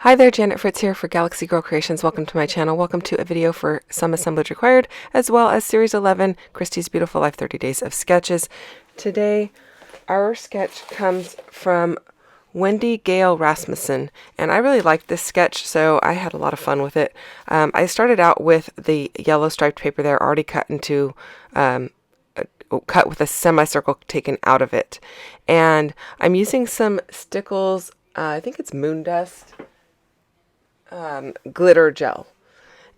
Hi there, Janet Fritz here for Galaxy Girl Creations. Welcome to my channel. Welcome to a video for Some Assemblage Required, as well as Series 11, Christie's Beautiful Life 30 Days of Sketches. Today, our sketch comes from Wendy Gale Rasmussen, and I really liked this sketch, so I had a lot of fun with it. I started out with the yellow striped paper there, already cut into cut with a semicircle taken out of it, and I'm using some Stickles, I think it's Moon Dust glitter gel,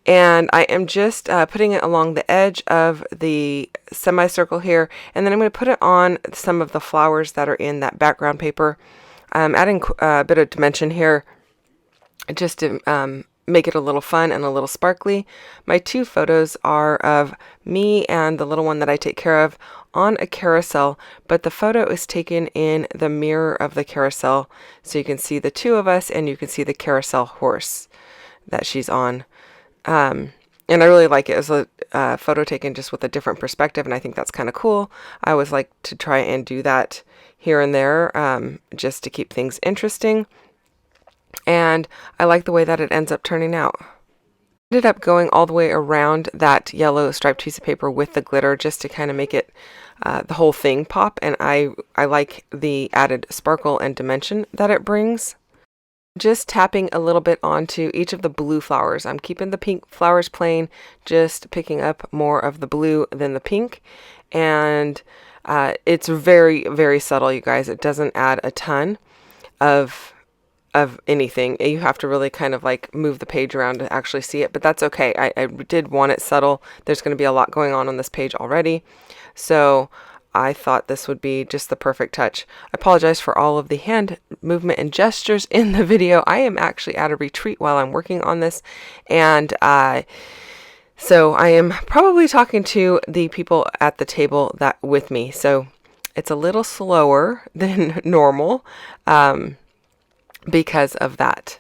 and I am just putting it along the edge of the semicircle here, and then I'm going to put it on some of the flowers that are in that background paper. I'm adding a bit of dimension here just to make it a little fun and a little sparkly. My two photos are of me and the little one that I take care of on a carousel, but the photo is taken in the mirror of the carousel, so you can see the two of us and you can see the carousel horse that she's on. And I really like it as a photo taken just with a different perspective, and I think that's kind of cool. I always like to try and do that here and there, just to keep things interesting. And I like the way that it ends up turning out. Ended up going all the way around that yellow striped piece of paper with the glitter just to kind of make it the whole thing pop, and I like the added sparkle and dimension that it brings. Just tapping a little bit onto each of the blue flowers. I'm keeping the pink flowers plain, just picking up more of the blue than the pink, and it's very, very subtle, you guys. It doesn't add a ton of anything. You have to really kind of like move the page around to actually see it, but that's okay. I did want it subtle. There's going to be a lot going on this page already, so I thought this would be just the perfect touch. I apologize for all of the hand movement and gestures in the video. I am actually at a retreat while I'm working on this, and so I am probably talking to the people at the table that with me, so it's a little slower than normal because of that.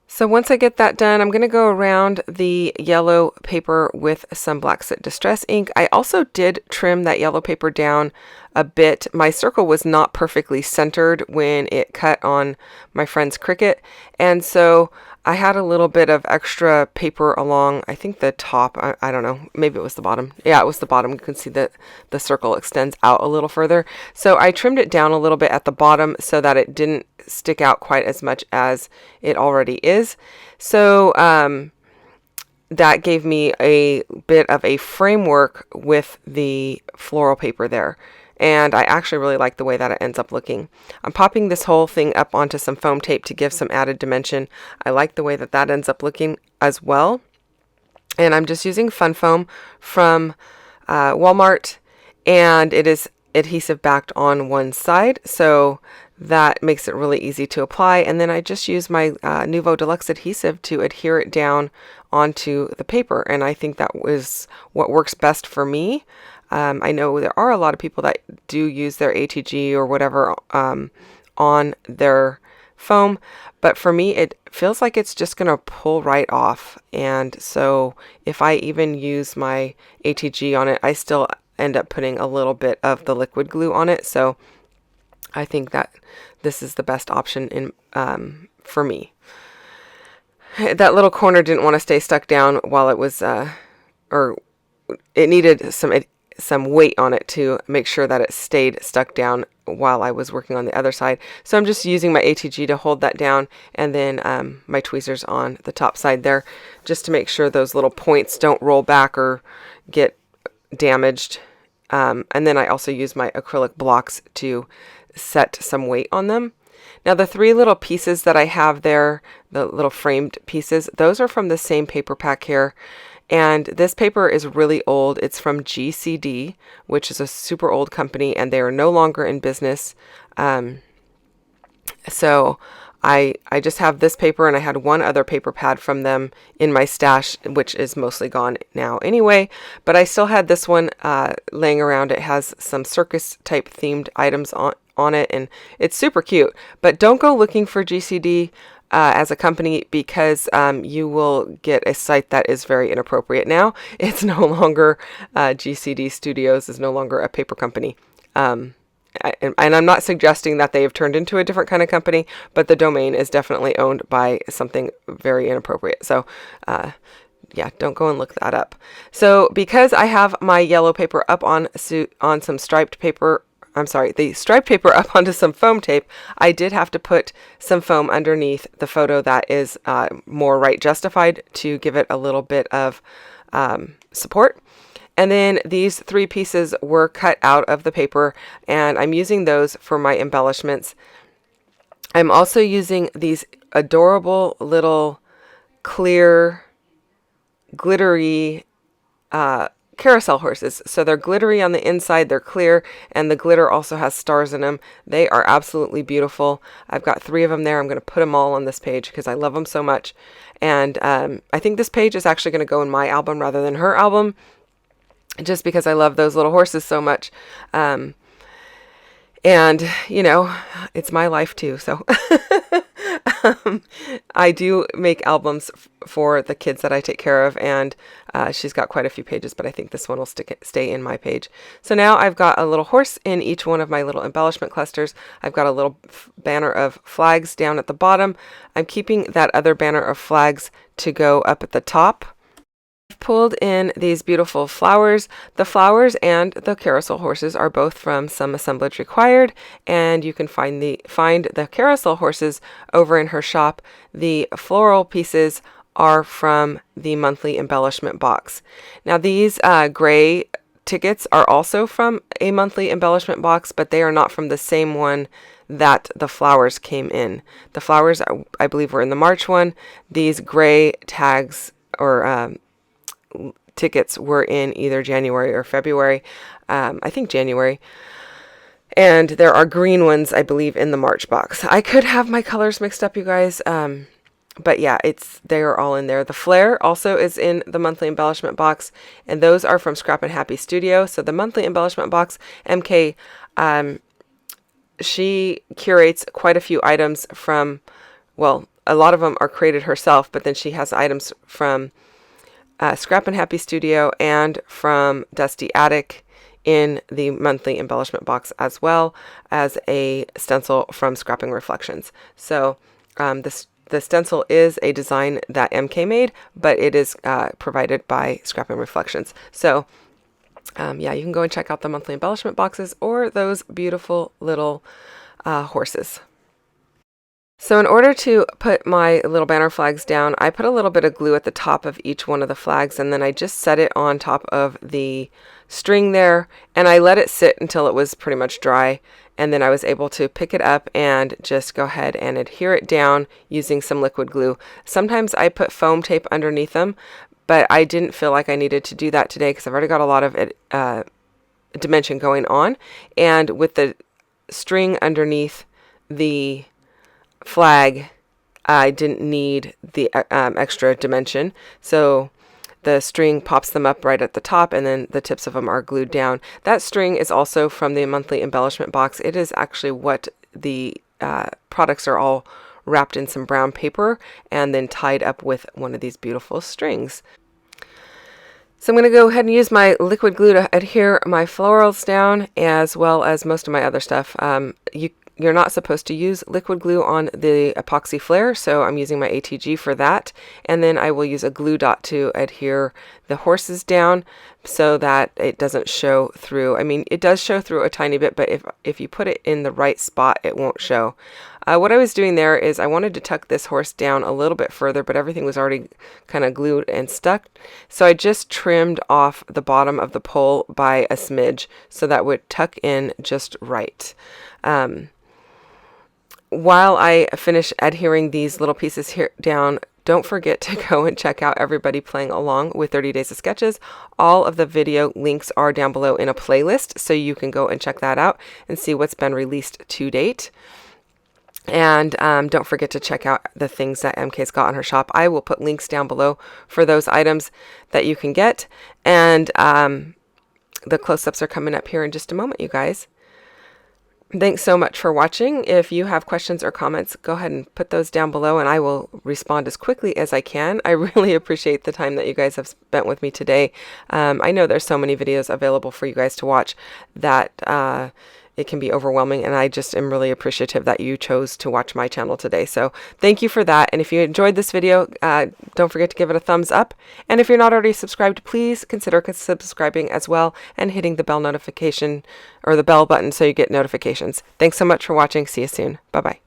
So once I get that done, I'm going to go around the yellow paper with some Black Soot Distress ink. I also did trim that yellow paper down a bit. My circle was not perfectly centered when it cut on my friend's Cricut, and so I had a little bit of extra paper along, I think the top, I don't know, maybe it was the bottom. Yeah, it was the bottom. You can see that the circle extends out a little further. So I trimmed it down a little bit at the bottom so that it didn't stick out quite as much as it already is. So that gave me a bit of a framework with the floral paper there. And I actually really like the way that it ends up looking. I'm popping this whole thing up onto some foam tape to give some added dimension. I like the way that that ends up looking as well. And I'm just using Fun Foam from Walmart, and it is adhesive backed on one side, so that makes it really easy to apply. And then I just use my Nouveau Deluxe adhesive to adhere it down onto the paper, and I think that was what works best for me. I know there are a lot of people that do use their ATG or whatever on their foam, but for me it feels like it's just going to pull right off, and so if I even use my ATG on it, I still end up putting a little bit of the liquid glue on it, so I think that this is the best option in for me. That little corner didn't want to stay stuck down while it was or it needed some weight on it to make sure that it stayed stuck down while I was working on the other side. So I'm just using my ATG to hold that down, and then my tweezers on the top side there, just to make sure those little points don't roll back or get damaged. And then I also use my acrylic blocks to set some weight on them. Now the three little pieces that I have there, the little framed pieces, those are from the same paper pack here. And this paper is really old. It's from GCD, which is a super old company, and they are no longer in business. So I just have this paper, and I had one other paper pad from them in my stash, which is mostly gone now anyway. But I still had this one laying around. It has some circus type themed items on it, and it's super cute. But don't go looking for GCD as a company, because you will get a site that is very inappropriate now. It's no longer GCD Studios is no longer a paper company. and I'm not suggesting that they have turned into a different kind of company, but the domain is definitely owned by something very inappropriate. So, yeah, don't go and look that up. So because I have my yellow paper up on some striped paper, I'm sorry, the striped paper up onto some foam tape, I did have to put some foam underneath the photo that is more right justified to give it a little bit of support. And then these 3 pieces were cut out of the paper, and I'm using those for my embellishments. I'm also using these adorable little clear, glittery carousel horses. So they're glittery on the inside, they're clear, and the glitter also has stars in them. They are absolutely beautiful. I've got 3 of them there. I'm going to put them all on this page because I love them so much. And I think this page is actually going to go in my album rather than her album, just because I love those little horses so much. And, you know, it's my life too. So I do make albums for the kids that I take care of, and she's got quite a few pages, but I think this one will stay in my page. So now I've got a little horse in each one of my little embellishment clusters. I've got a little banner of flags down at the bottom. I'm keeping that other banner of flags to go up at the top. Pulled in these beautiful flowers. The flowers and the carousel horses are both from Some Assemblage Required, and you can find the carousel horses over in her shop. The floral pieces are from the monthly embellishment box. Now these gray tickets are also from a monthly embellishment box, but they are not from the same one that the flowers came in. The flowers, I believe, were in the March one. These gray tags or tickets were in either January or February. I think January. And there are green ones, I believe, in the March box. I could have my colors mixed up, you guys. But yeah, they are all in there. The flare also is in the monthly embellishment box, and those are from Scrap and Happy Studio. So the monthly embellishment box, MK, she curates quite a few items from, well, a lot of them are created herself, but then she has items from Scrap and Happy Studio and from Dusty Attic in the monthly embellishment box, as well as a stencil from Scrapping Reflections. So the stencil is a design that MK made, but it is provided by Scrapping Reflections. So yeah, you can go and check out the monthly embellishment boxes or those beautiful little horses. So in order to put my little banner flags down, I put a little bit of glue at the top of each one of the flags, and then I just set it on top of the string there, and I let it sit until it was pretty much dry, and then I was able to pick it up and just go ahead and adhere it down using some liquid glue. Sometimes I put foam tape underneath them, but I didn't feel like I needed to do that today because I've already got a lot of dimension going on, and with the string underneath the flag, I didn't need the extra dimension, so the string pops them up right at the top, and then the tips of them are glued down. That string is also from the monthly embellishment box. It is actually what the products are all wrapped in some brown paper and then tied up with one of these beautiful strings. So I'm going to go ahead and use my liquid glue to adhere my florals down, as well as most of my other stuff. You're not supposed to use liquid glue on the epoxy flare, so I'm using my ATG for that. And then I will use a glue dot to adhere the horses down so that it doesn't show through. I mean, it does show through a tiny bit, but if you put it in the right spot, it won't show. What I was doing there is I wanted to tuck this horse down a little bit further, but everything was already kind of glued and stuck. So I just trimmed off the bottom of the pole by a smidge so that would tuck in just right. While I finish adhering these little pieces here down, don't forget to go and check out everybody playing along with 30 Days of Sketches. All of the video links are down below in a playlist, so you can go and check that out and see what's been released to date. And don't forget to check out the things that MK's got on her shop. I will put links down below for those items that you can get. And the close-ups are coming up here in just a moment, you guys. Thanks so much for watching. If you have questions or comments, go ahead and put those down below and I will respond as quickly as I can. I really appreciate the time that you guys have spent with me today. I know there's so many videos available for you guys to watch that it can be overwhelming, and I just am really appreciative that you chose to watch my channel today. So thank you for that. And if you enjoyed this video, don't forget to give it a thumbs up. And if you're not already subscribed, please consider subscribing as well and hitting the bell notification or the bell button so you get notifications. Thanks so much for watching. See you soon. Bye-bye.